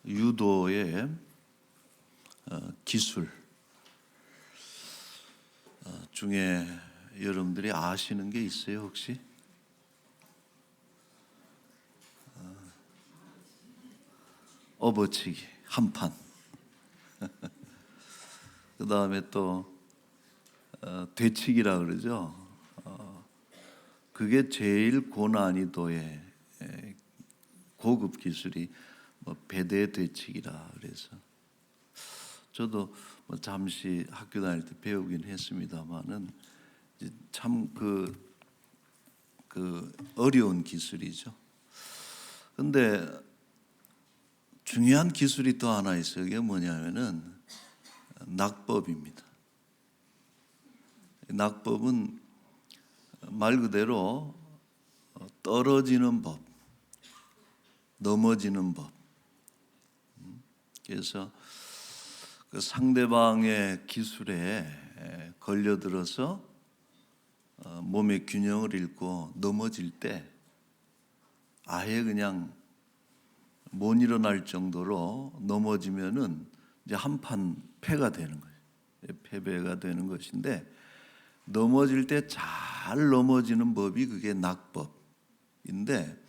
유도의 기술 중에 여러분들이 아시는 게 있어요 혹시? 업어치기 한판. 그 다음에 또 되치기라 그러죠. 그게 제일 고난이도의 고급 기술이 배대 되치기라 그래서 저도 잠시 학교 다닐 때 배우긴 했습니다만은 참 그 어려운 기술이죠. 근데 중요한 기술이 또 하나 있어요. 그게 뭐냐면은 낙법입니다. 낙법은 말 그대로 떨어지는 법, 넘어지는 법. 그래서 그 상대방의 기술에 걸려들어서 몸의 균형을 잃고 넘어질 때 아예 그냥 못 일어날 정도로 넘어지면은 이제 한판 패가 되는 거예요. 패배가 되는 것인데 넘어질 때 잘 넘어지는 법이 그게 낙법인데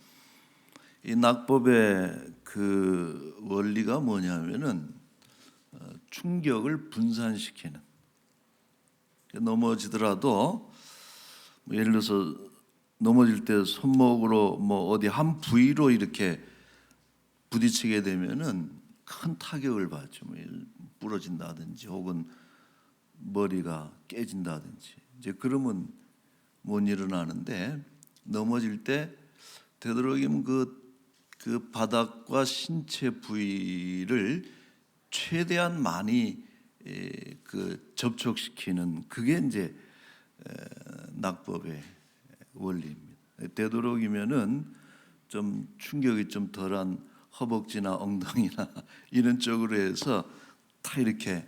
이 낙법의 그 원리가 뭐냐면은 충격을 분산시키는. 넘어지더라도 예를 들어서 넘어질 때 손목으로 어디 한 부위로 이렇게 부딪히게 되면은 큰 타격을 받죠. 부러진다든지 혹은 머리가 깨진다든지 이제 그러면 못 일어나는데 넘어질 때 되도록이면 그 바닥과 신체 부위를 최대한 많이 그 접촉시키는 그게 이제 낙법의 원리입니다. 되도록이면은 좀 충격이 좀 덜한 허벅지나 엉덩이나 이런 쪽으로 해서 다 이렇게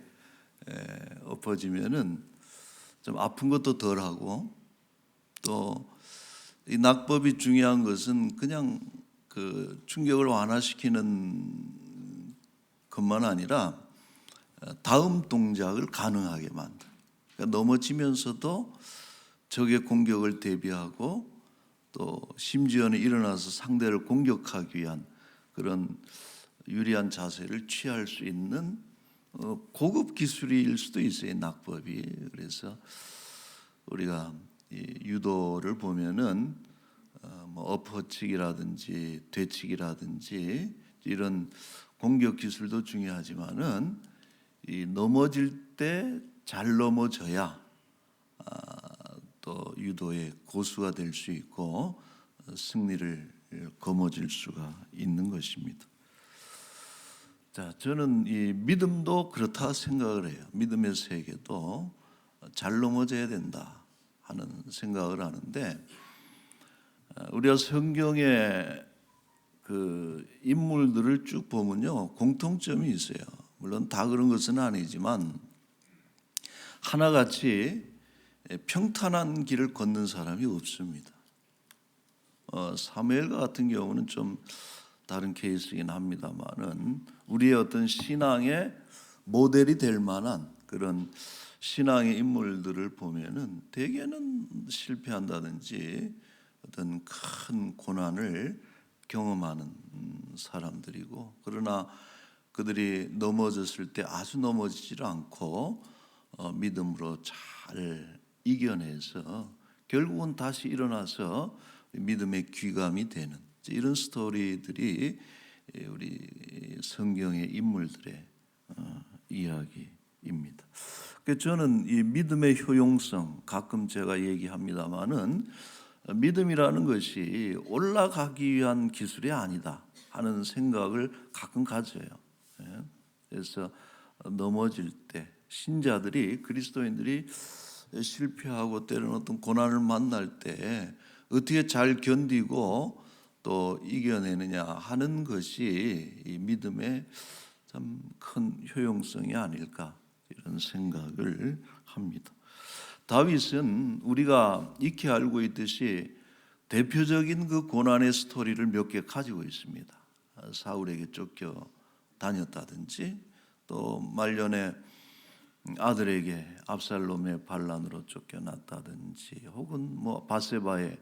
엎어지면은 좀 아픈 것도 덜하고 또 이 낙법이 중요한 것은 그냥 그 충격을 완화시키는 것만 아니라 다음 동작을 가능하게 만들. 그러니까 넘어지면서도 적의 공격을 대비하고 또 심지어는 일어나서 상대를 공격하기 위한 그런 유리한 자세를 취할 수 있는 고급 기술일 수도 있어요, 낙법이. 그래서 우리가 이 유도를 보면은 엎어치기라든지 되치기라든지 이런 공격 기술도 중요하지만은 이 넘어질 때 잘 넘어져야 또 유도의 고수가 될 수 있고 승리를 거머쥘 수가 있는 것입니다. 자, 저는 이 믿음도 그렇다 생각을 해요. 믿음의 세계도 잘 넘어져야 된다 하는 생각을 하는데 우리가 성경의 그 인물들을 쭉 보면요 공통점이 있어요. 물론 다 그런 것은 아니지만 하나같이 평탄한 길을 걷는 사람이 없습니다. 사무엘 같은 경우는 좀 다른 케이스이긴 합니다만은 우리의 어떤 신앙의 모델이 될 만한 그런 신앙의 인물들을 보면은 대개는 실패한다든지 어떤 큰 고난을 경험하는 사람들이고 그러나 그들이 넘어졌을 때 아주 넘어지질 않고 믿음으로 잘 이겨내서 결국은 다시 일어나서 믿음의 귀감이 되는 이런 스토리들이 우리 성경의 인물들의 이야기입니다. 저는 이 믿음의 효용성 가끔 제가 얘기합니다마는 믿음이라는 것이 올라가기 위한 기술이 아니다 하는 생각을 가끔 가져요. 그래서 넘어질 때 신자들이 그리스도인들이 실패하고 때로는 어떤 고난을 만날 때 어떻게 잘 견디고 또 이겨내느냐 하는 것이 이 믿음의 참 큰 효용성이 아닐까 이런 생각을 합니다. 다윗은 우리가 익히 알고 있듯이 대표적인 그 고난의 스토리를 몇 개 가지고 있습니다. 사울에게 쫓겨 다녔다든지, 또 말년에 아들에게 압살롬의 반란으로 쫓겨났다든지, 혹은 뭐 바세바의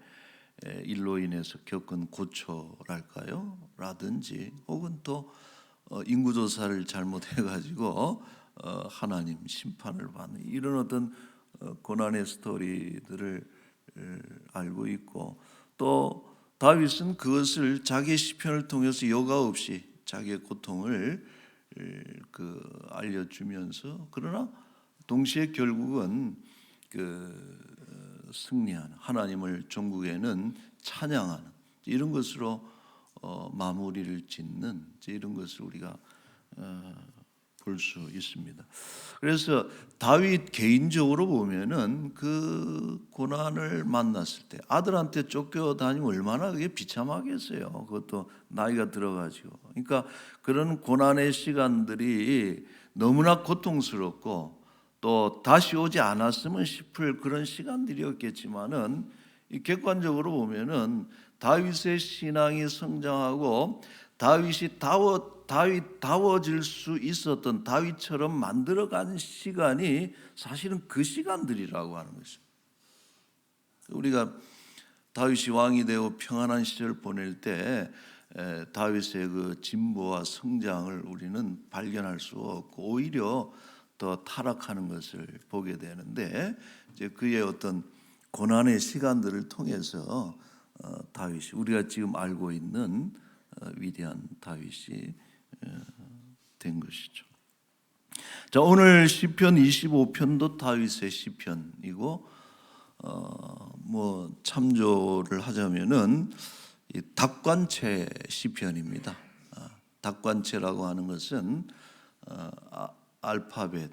일로 인해서 겪은 고초랄까요? 라든지, 혹은 또 인구조사를 잘못해가지고 하나님 심판을 받는 이런 어떤 고난의 스토리들을 알고 있고, 또 다윗은 그것을 자기의 시편을 통해서 여과 없이 자기의 고통을 알려주면서, 그러나 동시에 결국은 승리하는, 하나님을 종국에는 찬양하는 이런 것으로 마무리를 짓는 이런 것을 우리가 볼 수 있습니다. 그래서 다윗 개인적으로 보면은 그 고난을 만났을 때 아들한테 쫓겨다니면 얼마나 그게 비참하겠어요. 그것도 나이가 들어가지고. 그러니까 그런 고난의 시간들이 너무나 고통스럽고, 또 다시 오지 않았으면 싶을 그런 시간들이었겠지만은, 객관적으로 보면은 다윗의 신앙이 성장하고 다윗다워질 수 있었던, 다윗처럼 만들어가는 시간이 사실은 그 시간들이라고 하는 것입니다. 우리가 다윗이 왕이 되고 평안한 시절을 보낼 때 다윗의 그 진보와 성장을 우리는 발견할 수 없고, 오히려 더 타락하는 것을 보게 되는데, 이제 그의 어떤 고난의 시간들을 통해서 다윗이, 우리가 지금 알고 있는 위대한 다윗이 된 것이죠. 자, 오늘 시편 25편도 다윗의 시편이고, 뭐 참조를 하자면은 이 닭관체 시편입니다. 닭관체라고 하는 것은 알파벳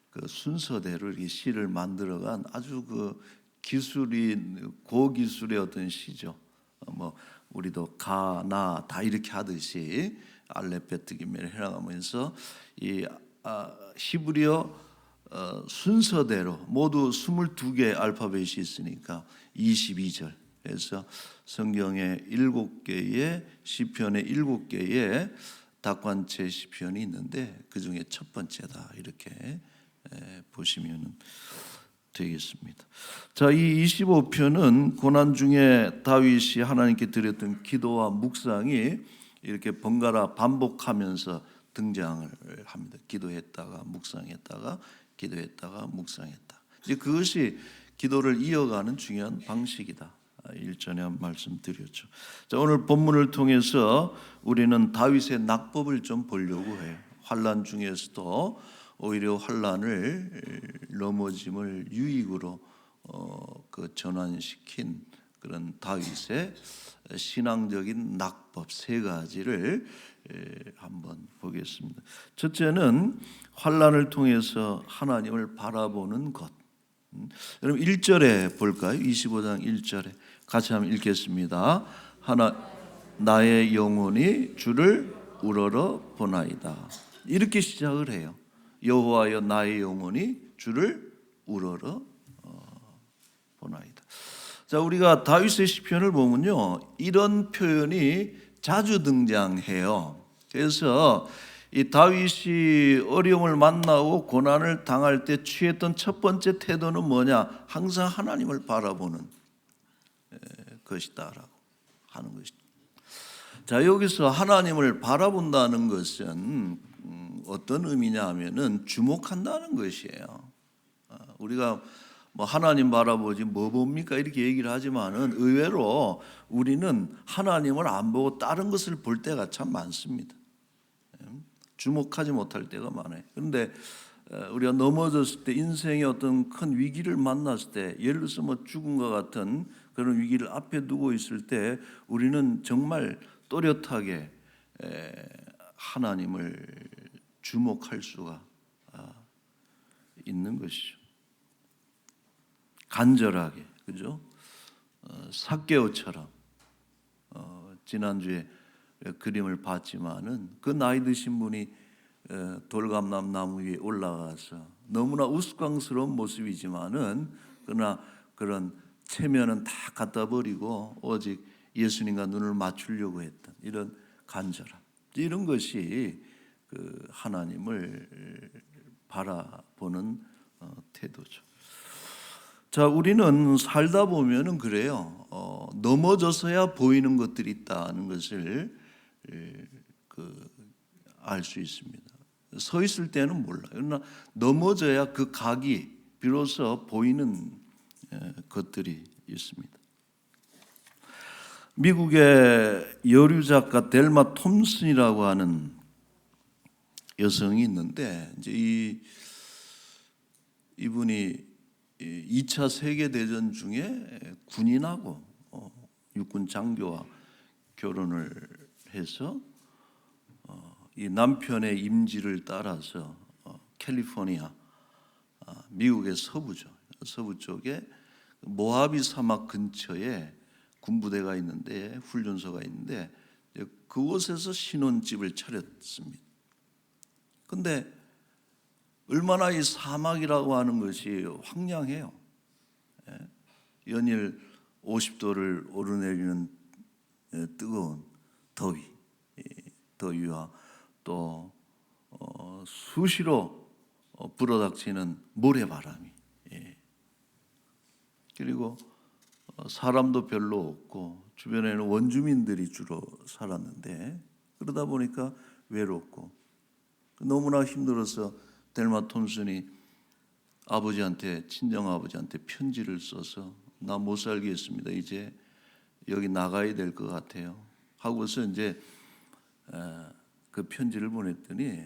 그 순서대로 이 시를 만들어간 아주 그 기술이 고기술의 어떤 시죠. 뭐 우리도 가, 나 다 이렇게 하듯이 알레베트기면을 해나가면서 이 히브리어 순서대로 모두 22개 알파벳이 있으니까 22절. 그래서 성경에 7개의 시편에 7개의 닭관체 시편이 있는데, 그 중에 첫 번째다 이렇게 보시면 되겠습니다. 자, 이 25편은 고난 중에 다윗이 하나님께 드렸던 기도와 묵상이 이렇게 번갈아 반복하면서 등장을 합니다. 기도했다가 묵상했다가 기도했다가 묵상했다. 이제 그것이 기도를 이어가는 중요한 방식이다. 일전에 말씀드렸죠. 자, 오늘 본문을 통해서 우리는 다윗의 낙법을 좀 보려고 해요. 환난 중에서도 오히려 환난을 넘어짐을 유익으로 전환시킨 그런 다윗의 신앙적인 낙법 세 가지를 한번 보겠습니다. 첫째는 환난을 통해서 하나님을 바라보는 것. 여러분 1절에 볼까요? 25장 1절에 같이 한번 읽겠습니다. 나의 영혼이 주를 우러러 보나이다. 이렇게 시작을 해요. 여호와여 나의 영혼이 주를 우러러 보나이다. 자, 우리가 다윗의 시편을 보면요, 이런 표현이 자주 등장해요. 그래서 이 다윗이 어려움을 만나고 고난을 당할 때 취했던 첫 번째 태도는 뭐냐? 항상 하나님을 바라보는 것이다라고 하는 것이죠. 자, 여기서 하나님을 바라본다는 것은 어떤 의미냐 하면은 주목한다는 것이에요. 우리가 뭐 하나님 바라보지 뭐 봅니까 이렇게 얘기를 하지만은 의외로 우리는 하나님을 안 보고 다른 것을 볼 때가 참 많습니다. 주목하지 못할 때가 많아요. 그런데 우리가 넘어졌을 때, 인생의 어떤 큰 위기를 만났을 때, 예를 들어서 뭐 죽음과 같은 그런 위기를 앞에 두고 있을 때, 우리는 정말 또렷하게 하나님을 주목할 수가 있는 것이죠. 간절하게, 그죠? 삭개오처럼 지난주에 그림을 봤지만은 그 나이 드신 분이 돌감람 나무 위에 올라가서 너무나 우스꽝스러운 모습이지만은, 그러나 그런 체면은 다 갖다 버리고 오직 예수님과 눈을 맞추려고 했던 이런 간절함, 이런 것이 그 하나님을 바라보는 태도죠. 자, 우리는 살다 보면은 그래요. 넘어져서야 보이는 것들이 있다는 것을 알 수 있습니다. 서 있을 때는 몰라요. 그러나 넘어져야 그 각이 비로소 보이는 것들이 있습니다. 미국의 여류 작가 델마 톰슨이라고 하는 여성이 있는데, 이제 이분이 2차 세계 대전 중에 군인하고 육군 장교와 결혼을 해서 이 남편의 임지를 따라서 캘리포니아, 미국의 서부죠. 서부 쪽에 모하비 사막 근처에 군부대가 있는데, 훈련소가 있는데 그곳에서 신혼집을 차렸습니다. 근데 얼마나 이 사막이라고 하는 것이 황량해요. 연일 50도를 오르내리는 뜨거운 더위와 또 수시로 불어닥치는 모래바람이, 그리고 사람도 별로 없고 주변에는 원주민들이 주로 살았는데, 그러다 보니까 외롭고 너무나 힘들어서 델마 톰슨이 아버지한테, 친정 아버지한테 편지를 써서 나 못 살겠습니다. 이제 여기 나가야 될 것 같아요. 하고서 이제 그 편지를 보냈더니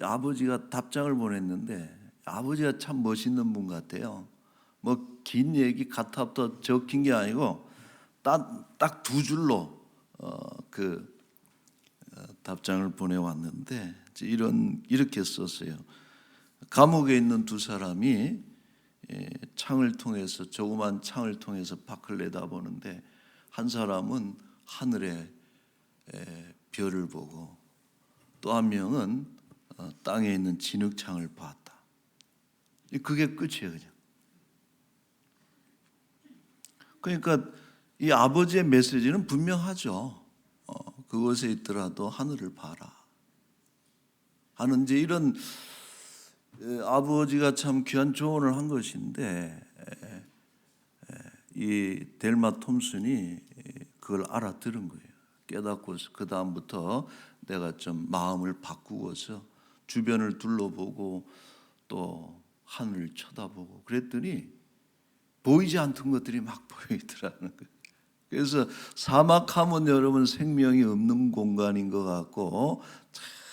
아버지가 답장을 보냈는데, 아버지가 참 멋있는 분 같아요. 뭐 긴 얘기 가타부터 적힌 게 아니고 딱 두 줄로 답장을 보내왔는데, 이렇게 썼어요. 감옥에 있는 두 사람이 창을 통해서, 조그만 창을 통해서 밖을 내다보는데, 한 사람은 하늘에 별을 보고 또 한 명은 땅에 있는 진흙창을 봤다. 그게 끝이에요, 그냥. 그러니까 이 아버지의 메시지는 분명하죠. 그곳에 있더라도 하늘을 봐라 하는, 이제 이런 아버지가 참 귀한 조언을 한 것인데, 이 델마 톰슨이 그걸 알아들은 거예요. 깨닫고서 그 다음부터 내가 좀 마음을 바꾸어서 주변을 둘러보고 또 하늘을 쳐다보고 그랬더니 보이지 않던 것들이 막 보이더라는 거예요. 그래서 사막하면 여러분 생명이 없는 공간인 것 같고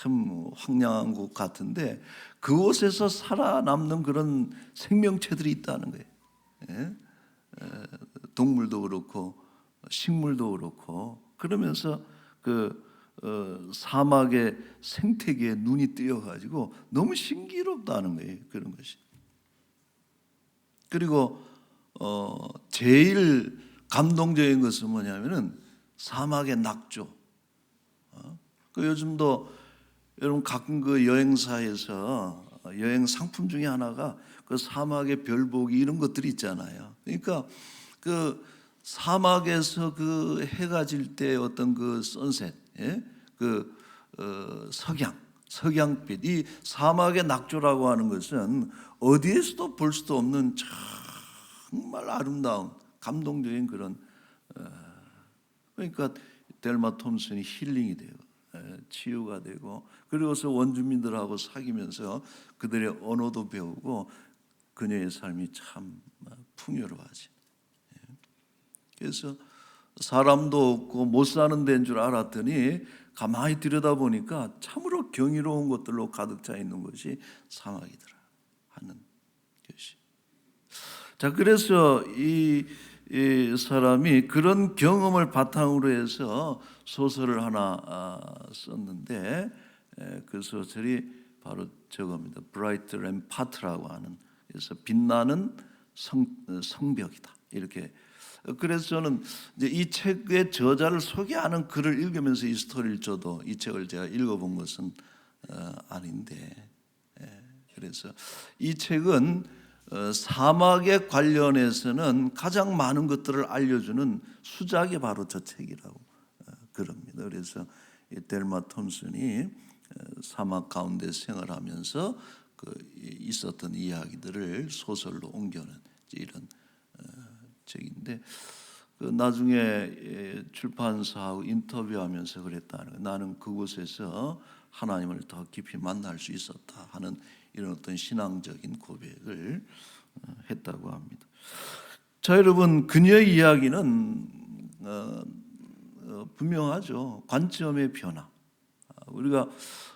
참 황량한 곳 같은데, 그곳에서 살아남는 그런 생명체들이 있다는 거예요. 동물도 그렇고 식물도 그렇고. 그러면서 사막의 생태계에 눈이 띄어가지고 너무 신기롭다는 거예요, 그런 것이. 그리고 제일 감동적인 것은 뭐냐면은 사막의 낙조. 요즘도 여러분 가끔 그 여행사에서 여행 상품 중에 하나가 그 사막의 별보기 이런 것들이 있잖아요. 그러니까 그 사막에서 그 해가 질 때 어떤 그 선셋, 석양빛, 이 사막의 낙조라고 하는 것은 어디에서도 볼 수도 없는 정말 아름다운 감동적인 그런, 그러니까 델마 톰슨이 힐링이 되고 치유가 되고, 그리고서 원주민들하고 사귀면서 그들의 언어도 배우고 그녀의 삶이 참 풍요로워지. 그래서 사람도 없고 못 사는 데인 줄 알았더니 가만히 들여다보니까 참으로 경이로운 것들로 가득 차 있는 것이 사막이더라 하는 것이. 자, 그래서 이 사람이 그런 경험을 바탕으로 해서 소설을 하나 썼는데, 그 소설이 바로 저겁니다. Brighter and Part라고 하는, 그래서 빛나는 성벽이다, 이렇게. 그래서 저는 이제 이 책의 저자를 소개하는 글을 읽으면서 이 스토리를, 저도 이 책을 제가 읽어본 것은 아닌데, 그래서 이 책은 사막에 관련해서는 가장 많은 것들을 알려주는 수작이 바로 저 책이라고 그럽니다. 그래서 델마 톰슨이 사막 가운데 생활하면서 있었던 이야기들을 소설로 옮겨낸 이런 책인데, 나중에 출판사하고 인터뷰하면서 그랬다는 거예요. 나는 그곳에서 하나님을 더 깊이 만날 수 있었다 하는 이런 어떤 신앙적인 고백을 했다고 합니다. 자, 여러분, 그녀의 이야기는 분명하죠. 관점의 변화. 우리가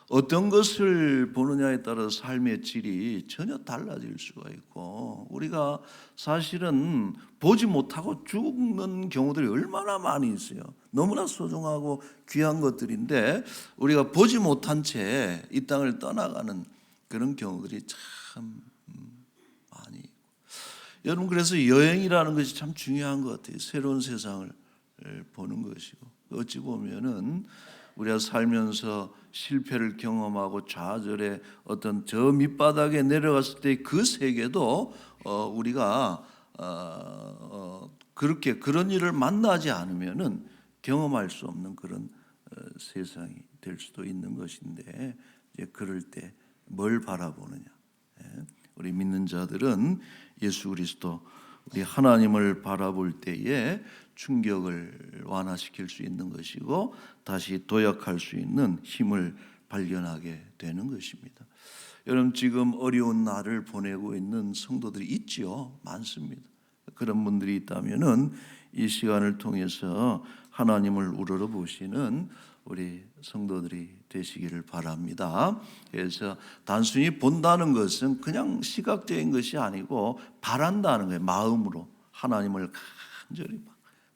어떤 것을 보느냐에 따라 삶의 질이 전혀 달라질 수가 있고, 우리가 사실은 보지 못하고 죽는 경우들이 얼마나 많이 있어요. 너무나 소중하고 귀한 것들인데 우리가 보지 못한 채 이 땅을 떠나가는 그런 경우들이 참 많이 있고, 여러분, 그래서 여행이라는 것이 참 중요한 것 같아요. 새로운 세상을 보는 것이고, 어찌 보면은 우리가 살면서 실패를 경험하고 좌절의 어떤 저 밑바닥에 내려갔을 때 그 세계도 우리가 그렇게 그런 일을 만나지 않으면은 경험할 수 없는 그런 세상이 될 수도 있는 것인데, 이제 그럴 때 뭘 바라보느냐. 우리 믿는 자들은 예수 그리스도, 우리 하나님을 바라볼 때에 충격을 완화시킬 수 있는 것이고 다시 도약할 수 있는 힘을 발견하게 되는 것입니다. 여러분, 지금 어려운 날을 보내고 있는 성도들이 있지요. 많습니다. 그런 분들이 있다면은 이 시간을 통해서 하나님을 우러러 보시는 우리 성도들이 되시기를 바랍니다. 그래서 단순히 본다는 것은 그냥 시각적인 것이 아니고 바란다는 거예요. 마음으로 하나님을 간절히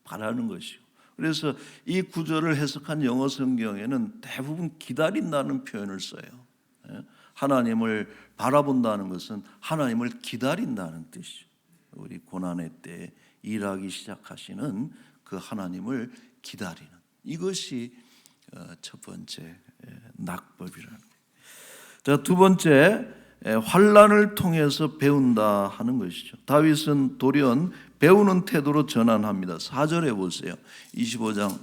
바라는 것이고, 그래서 이 구절을 해석한 영어 성경에는 대부분 기다린다는 표현을 써요. 하나님을 바라본다는 것은 하나님을 기다린다는 뜻이죠. 우리 고난의 때 일하기 시작하시는 그 하나님을 기다리는, 이것이 첫 번째 낙법이라는 거예요. 자, 두 번째, 환난을 통해서 배운다 하는 것이죠. 다윗은 돌연 배우는 태도로 전환합니다. 4절에 보세요. 25장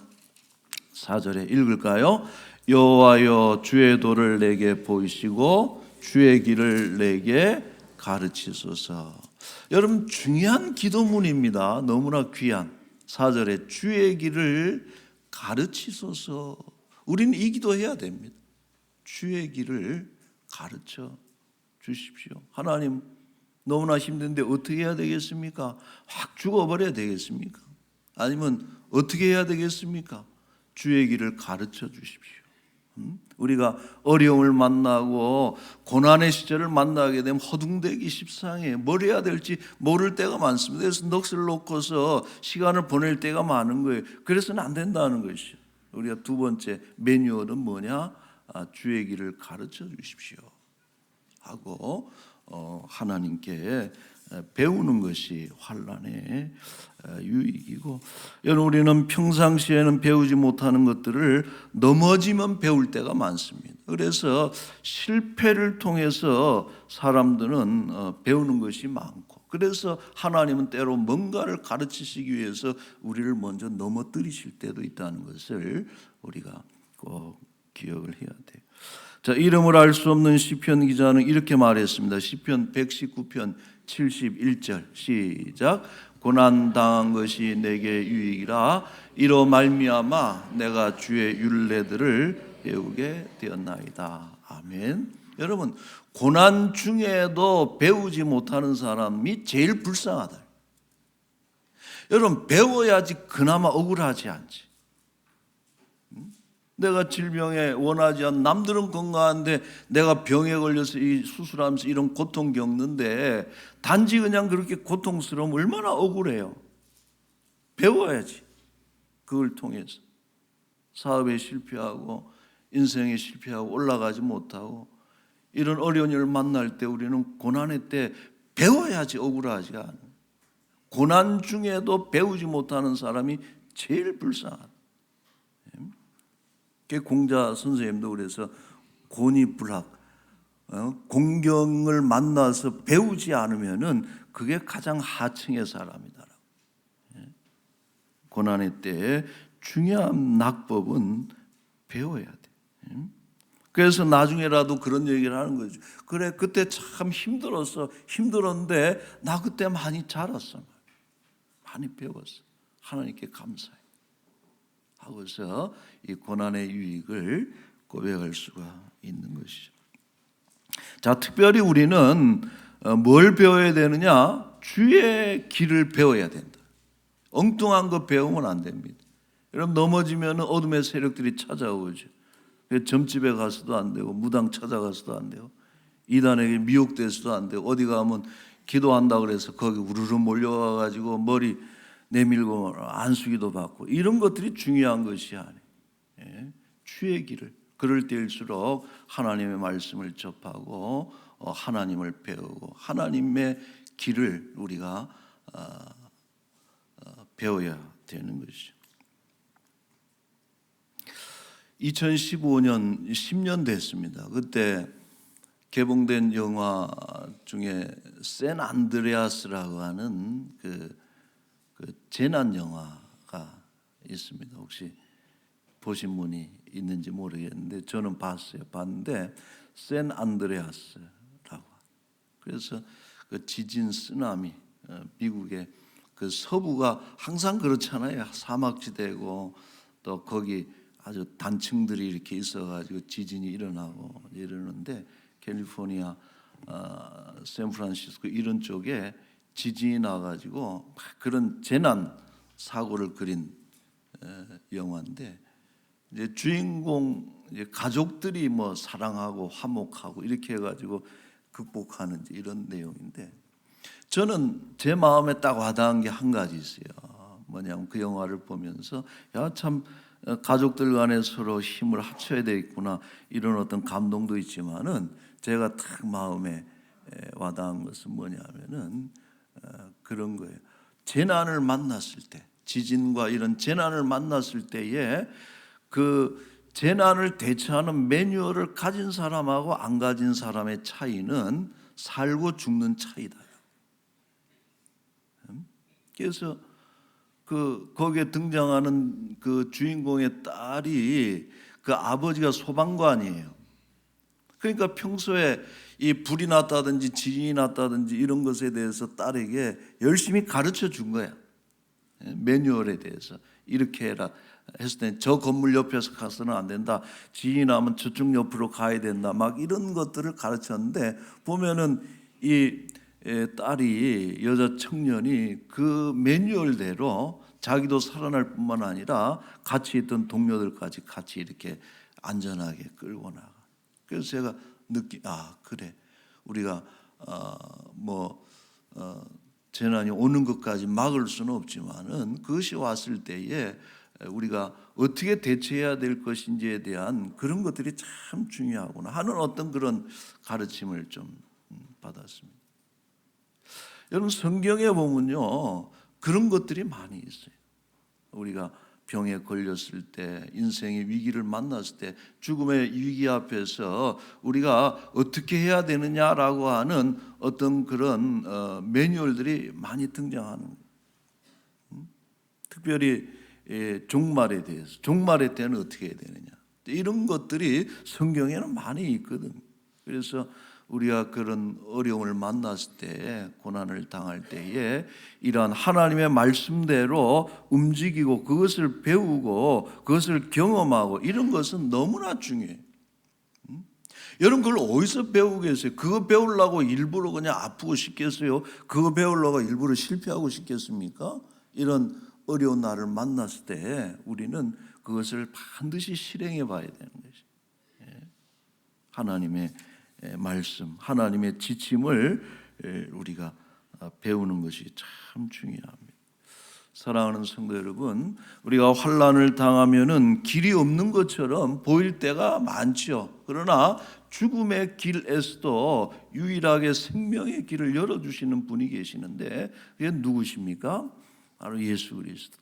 4절에 읽을까요? 여호와여, 주의 도를 내게 보이시고 주의 길을 내게 가르치소서. 여러분, 중요한 기도문입니다. 너무나 귀한 4절에 주의 길을 가르치소서. 우리는 이 기도해야 됩니다. 주의 길을 가르쳐 주십시오. 하나님, 너무나 힘든데 어떻게 해야 되겠습니까? 확 죽어버려야 되겠습니까? 아니면 어떻게 해야 되겠습니까? 주의 길을 가르쳐 주십시오. 우리가 어려움을 만나고 고난의 시절을 만나게 되면 허둥대기 십상해. 뭘 해야 될지 모를 때가 많습니다. 그래서 넋을 놓고서 시간을 보낼 때가 많은 거예요. 그래서는 안 된다는 것이죠. 우리가 두 번째 매뉴얼은 뭐냐? 주의 길을 가르쳐 주십시오 하고 하나님께 배우는 것이 환난의 유익이고, 여러분, 우리는 평상시에는 배우지 못하는 것들을 넘어지면 배울 때가 많습니다. 그래서 실패를 통해서 사람들은 배우는 것이 많고, 그래서 하나님은 때로 뭔가를 가르치시기 위해서 우리를 먼저 넘어뜨리실 때도 있다는 것을 우리가 꼭 기억을 해야 돼요. 자, 이름을 알 수 없는 시편 기자는 이렇게 말했습니다. 시편 119편 71절 시작. 고난당한 것이 내게 유익이라 이로 말미암아 내가 주의 율례들을 배우게 되었나이다. 아멘. 여러분, 고난 중에도 배우지 못하는 사람이 제일 불쌍하다. 여러분, 배워야지 그나마 억울하지 않지. 내가 질병에 원하지 않는, 남들은 건강한데 내가 병에 걸려서 이 수술하면서 이런 고통 겪는데 단지 그냥 그렇게 고통스러우면 얼마나 억울해요. 배워야지. 그걸 통해서 사업에 실패하고 인생에 실패하고 올라가지 못하고 이런 어려운 일을 만날 때 우리는 고난의 때 배워야지 억울하지 않아요. 고난 중에도 배우지 못하는 사람이 제일 불쌍하다. 공자 선생님도 그래서 고니불학, 공경을 만나서 배우지 않으면은 그게 가장 하층의 사람이다. 고난의 때에 중요한 낙법은 배워야 돼. 그래서 나중에라도 그런 얘기를 하는 거죠. 그래, 그때 참 힘들었는데 나 그때 많이 자랐어, 많이 배웠어. 하나님께 감사해 하고서 이 고난의 유익을 고백할 수가 있는 것이죠. 자, 특별히 우리는 뭘 배워야 되느냐? 주의 길을 배워야 된다. 엉뚱한 거 배우면 안 됩니다. 여러분, 넘어지면 어둠의 세력들이 찾아오죠. 점집에 가서도 안 되고, 무당 찾아가서도 안 되고, 이단에게 미혹돼서도 안 되고, 어디 가면 기도한다 그래서 거기 우르르 몰려와가지고 머리 내밀고 안수기도 받고, 이런 것들이 중요한 것이 아니에요. 주의 길을, 그럴 때일수록 하나님의 말씀을 접하고 하나님을 배우고 하나님의 길을 우리가 배워야 되는 것이죠. 2015년 10년 됐습니다. 그때 개봉된 영화 중에 샌 안드레아스라고 하는 그 재난 영화가 있습니다. 혹시 보신 분이 있는지 모르겠는데 저는 봤는데 샌 안드레아스라고. 그래서 그 지진 쓰나미, 미국의 그 서부가 항상 그렇잖아요. 사막지대고 또 거기 아주 단층들이 이렇게 있어가지고 지진이 일어나고 이러는데 캘리포니아, 샌프란시스코 이런 쪽에 지진이 나가지고 그런 재난 사고를 그린 영화인데, 이제 주인공 가족들이 뭐 사랑하고 화목하고 이렇게 해가지고 극복하는 이런 내용인데, 저는 제 마음에 딱 와닿은 게 한 가지 있어요. 뭐냐면 그 영화를 보면서 야, 참 가족들 간에 서로 힘을 합쳐야 되겠구나, 이런 어떤 감동도 있지만은 제가 딱 마음에 와닿은 것은 뭐냐면은 그런 거예요. 재난을 만났을 때, 지진과 이런 재난을 만났을 때에 그 재난을 대처하는 매뉴얼을 가진 사람하고 안 가진 사람의 차이는 살고 죽는 차이다. 그래서 거기에 등장하는 그 주인공의 딸이 그 아버지가 소방관이에요. 그러니까 평소에 이 불이 났다든지 지진이 났다든지 이런 것에 대해서 딸에게 열심히 가르쳐 준 거야. 매뉴얼에 대해서 이렇게 해라 했을 때 저 건물 옆에서 가서는 안 된다, 지진이 나면 저쪽 옆으로 가야 된다, 막 이런 것들을 가르쳤는데, 보면은 이 딸이, 여자 청년이 그 매뉴얼대로 자기도 살아날 뿐만 아니라 같이 있던 동료들까지 같이 이렇게 안전하게 끌고 나가. 그래서 제가 그래, 우리가 재난이 오는 것까지 막을 수는 없지만은 그것이 왔을 때에 우리가 어떻게 대처해야 될 것인지에 대한 그런 것들이 참 중요하구나 하는 어떤 그런 가르침을 좀 받았습니다. 여러분, 성경에 보면요, 그런 것들이 많이 있어요. 우리가 병에 걸렸을 때, 인생의 위기를 만났을 때, 죽음의 위기 앞에서 우리가 어떻게 해야 되느냐라고 하는 어떤 그런 매뉴얼들이 많이 등장하는 거예요. 특별히 종말에 대해서, 종말의 때는 어떻게 해야 되느냐, 이런 것들이 성경에는 많이 있거든. 그래서 우리가 그런 어려움을 만났을 때, 고난을 당할 때에 이러한 하나님의 말씀대로 움직이고 그것을 배우고 그것을 경험하고 이런 것은 너무나 중요해요. 여러분, 그걸 어디서 배우겠어요? 그거 배우려고 일부러 그냥 아프고 싶겠어요? 그거 배우려고 일부러 실패하고 싶겠습니까? 이런 어려운 날을 만났을 때 우리는 그것을 반드시 실행해 봐야 되는 것이죠. 하나님의 말씀, 하나님의 지침을 우리가 배우는 것이 참 중요합니다. 사랑하는 성도 여러분, 우리가 환난을 당하면은 길이 없는 것처럼 보일 때가 많지요. 그러나 죽음의 길에서도 유일하게 생명의 길을 열어주시는 분이 계시는데, 그게 누구십니까? 바로 예수 그리스도.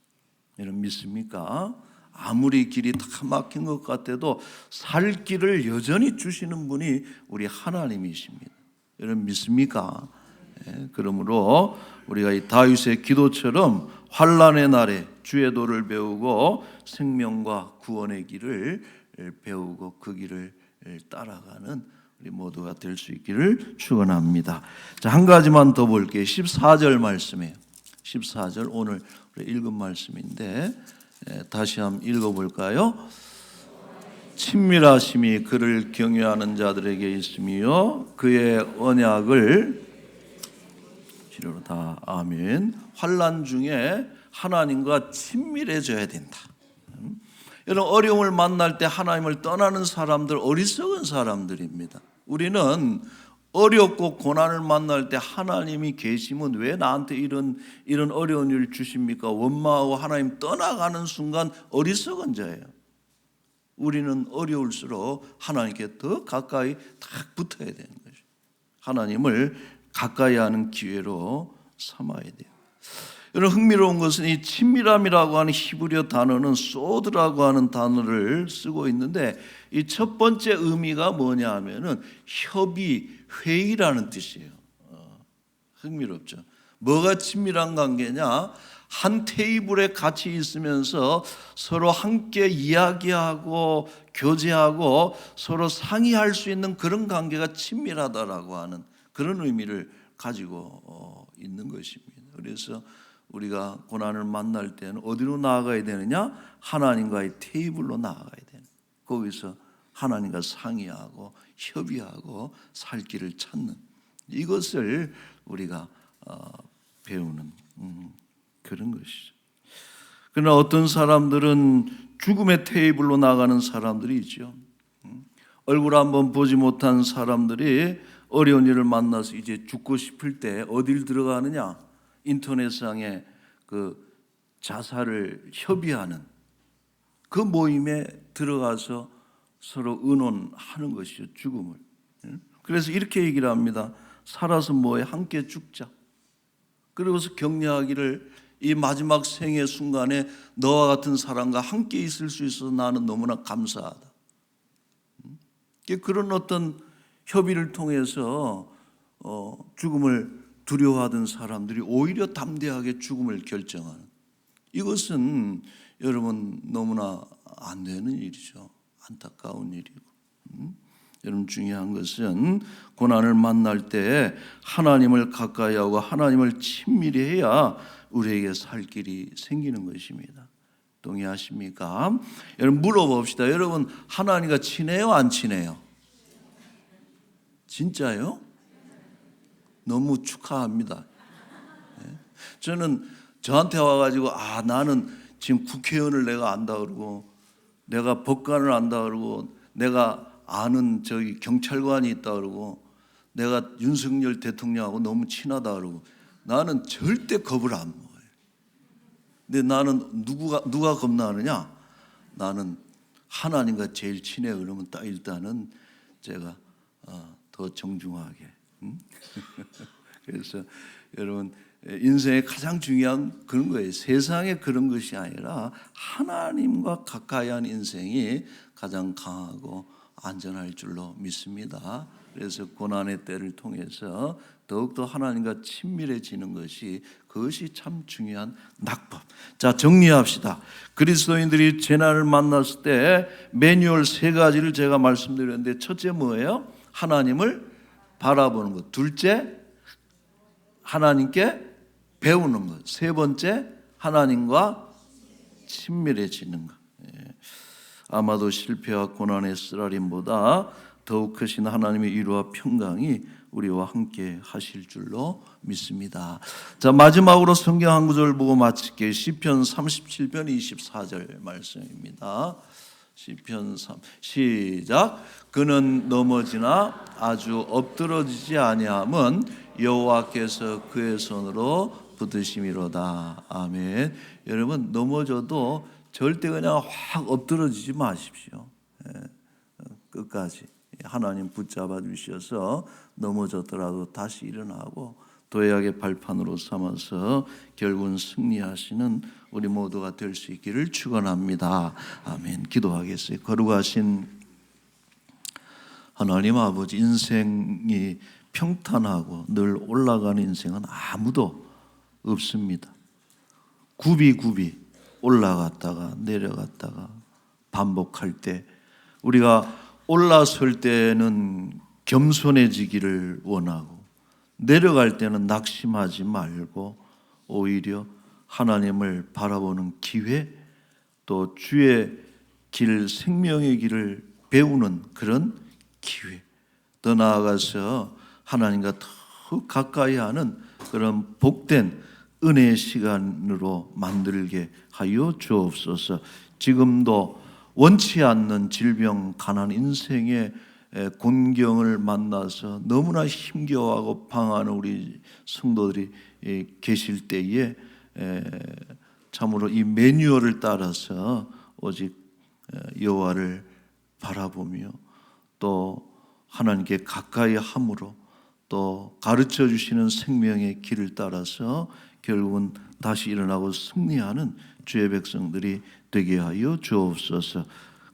여러분, 믿습니까? 아무리 길이 다 막힌 것 같아도 살 길을 여전히 주시는 분이 우리 하나님이십니다. 여러분, 믿습니까? 그러므로 우리가 이 다윗의 기도처럼 환난의 날에 주의 도를 배우고 생명과 구원의 길을 배우고 그 길을 따라가는 우리 모두가 될 수 있기를 축원합니다. 자, 한 가지만 더 볼게요. 14절 말씀이에요. 14절 오늘 읽은 말씀인데 다시 한번 읽어볼까요? 친밀하심이 그를 경외하는 자들에게 있으며 그의 언약을 다 아멘. 환난 중에 하나님과 친밀해져야 된다. 이런 어려움을 만날 때 하나님을 떠나는 사람들 어리석은 사람들입니다. 우리는 어렵고 고난을 만날 때 하나님이 계시면 왜 나한테 이런 어려운 일을 주십니까? 원망하고 하나님 떠나가는 순간 어리석은 자예요. 우리는 어려울수록 하나님께 더 가까이 딱 붙어야 되는 거죠. 하나님을 가까이 하는 기회로 삼아야 돼요. 여러분, 흥미로운 것은 이 친밀함이라고 하는 히브리어 단어는 소드라고 하는 단어를 쓰고 있는데 이 첫 번째 의미가 뭐냐 하면은 협의, 회의라는 뜻이에요. 흥미롭죠. 뭐가 친밀한 관계냐? 한 테이블에 같이 있으면서 서로 함께 이야기하고 교제하고 서로 상의할 수 있는 그런 관계가 친밀하다라고 하는 그런 의미를 가지고 있는 것입니다. 그래서 우리가 고난을 만날 때는 어디로 나아가야 되느냐? 하나님과의 테이블로 나아가야 되는. 거기서 하나님과 상의하고 협의하고 살 길을 찾는 이것을 우리가 배우는 그런 것이죠. 그러나 어떤 사람들은 죽음의 테이블로 나가는 사람들이 있죠. 얼굴 한번 보지 못한 사람들이 어려운 일을 만나서 이제 죽고 싶을 때 어딜 들어가느냐? 인터넷상에 그 자살을 협의하는 그 모임에 들어가서 서로 의논하는 것이죠. 죽음을. 그래서 이렇게 얘기를 합니다. 살아서 뭐해? 함께 죽자. 그러고서 격려하기를 이 마지막 생의 순간에 너와 같은 사람과 함께 있을 수 있어서 나는 너무나 감사하다. 그런 어떤 협의를 통해서 죽음을 두려워하던 사람들이 오히려 담대하게 죽음을 결정하는 이것은 여러분 너무나 안 되는 일이죠. 안타까운 일이고 여러분 중요한 것은 고난을 만날 때 하나님을 가까이 하고 하나님을 친밀히 해야 우리에게 살 길이 생기는 것입니다. 동의하십니까? 여러분 물어봅시다. 여러분 하나님과 친해요? 안 친해요? 진짜요? 너무 축하합니다. 저는 저한테 와가지고 나는 지금 국회의원을 내가 안다 그러고 내가 법관을 안다 그러고 내가 아는 저기 경찰관이 있다 그러고 내가 윤석열 대통령하고 너무 친하다 그러고 나는 절대 겁을 안 먹어요. 근데 나는 누가 겁나느냐? 나는 하나님과 제일 친해. 그러면 딱 일단은 제가 더 정중하게. 그래서 여러분 인생의 가장 중요한 그런 거예요. 세상에 그런 것이 아니라 하나님과 가까이 한 인생이 가장 강하고 안전할 줄로 믿습니다. 그래서 고난의 때를 통해서 더욱더 하나님과 친밀해지는 그것이 참 중요한 낙법. 자, 정리합시다. 그리스도인들이 재난을 만났을 때 매뉴얼 3가지를 제가 말씀드렸는데 첫째 뭐예요? 하나님을 바라보는 것. 둘째, 하나님께 배우는 것. 세 번째, 하나님과 친밀해지는 것. 아마도 실패와 고난의 쓰라림보다 더욱 크신 하나님의 위로와 평강이 우리와 함께 하실 줄로 믿습니다. 자, 마지막으로 성경 한 구절 보고 마칠게요. 시편 37편 24절 말씀입니다. 시편 3 시작. 그는 넘어지나 아주 엎드러지지 아니함은 여호와께서 그의 손으로 붙드심이로다. 아멘. 여러분 넘어져도 절대 그냥 확 엎드러지지 마십시오. 끝까지 하나님 붙잡아 주셔서 넘어졌더라도 다시 일어나고 도약의 발판으로 삼아서 결국은 승리하시는 우리 모두가 될 수 있기를 축원합니다. 아멘. 기도하겠어요. 거룩하신 하나님 아버지, 인생이 평탄하고 늘 올라가는 인생은 아무도 없습니다. 굽이 올라갔다가 내려갔다가 반복할 때 우리가 올라설 때는 겸손해지기를 원하고 내려갈 때는 낙심하지 말고 오히려 하나님을 바라보는 기회, 또 주의 길, 생명의 길을 배우는 그런 기회, 더 나아가서 하나님과 더 가까이 하는 그런 복된 은혜의 시간으로 만들게 하여 주옵소서. 지금도 원치 않는 질병, 가난, 인생의 곤경을 만나서 너무나 힘겨워하고 방황하는 우리 성도들이 계실 때에 참으로 이 매뉴얼을 따라서 오직 여호와를 바라보며 또 하나님께 가까이 함으로 또 가르쳐 주시는 생명의 길을 따라서 결국은 다시 일어나고 승리하는 주의 백성들이 되게 하여 주옵소서.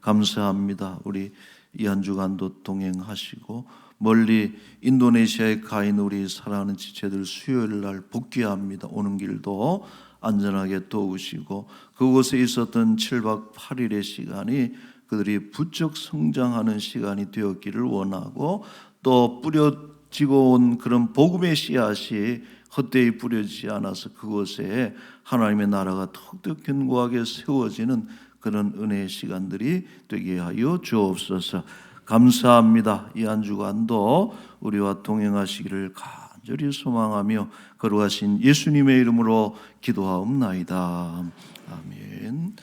감사합니다. 우리 이 한 주간도 동행하시고 멀리 인도네시아에 가 있는 우리 사랑하는 지체들 수요일 날 복귀합니다. 오는 길도 안전하게 도우시고 그곳에 있었던 7박 8일의 시간이 그들이 부쩍 성장하는 시간이 되었기를 원하고 또 뿌려지고 온 그런 복음의 씨앗이 헛되이 뿌려지지 않아서 그곳에 하나님의 나라가 더욱더 견고하게 세워지는 그런 은혜의 시간들이 되게 하여 주옵소서. 감사합니다. 이 한 주간도 우리와 동행하시기를 간절히 소망하며 거룩하신 예수님의 이름으로 기도하옵나이다. 아멘.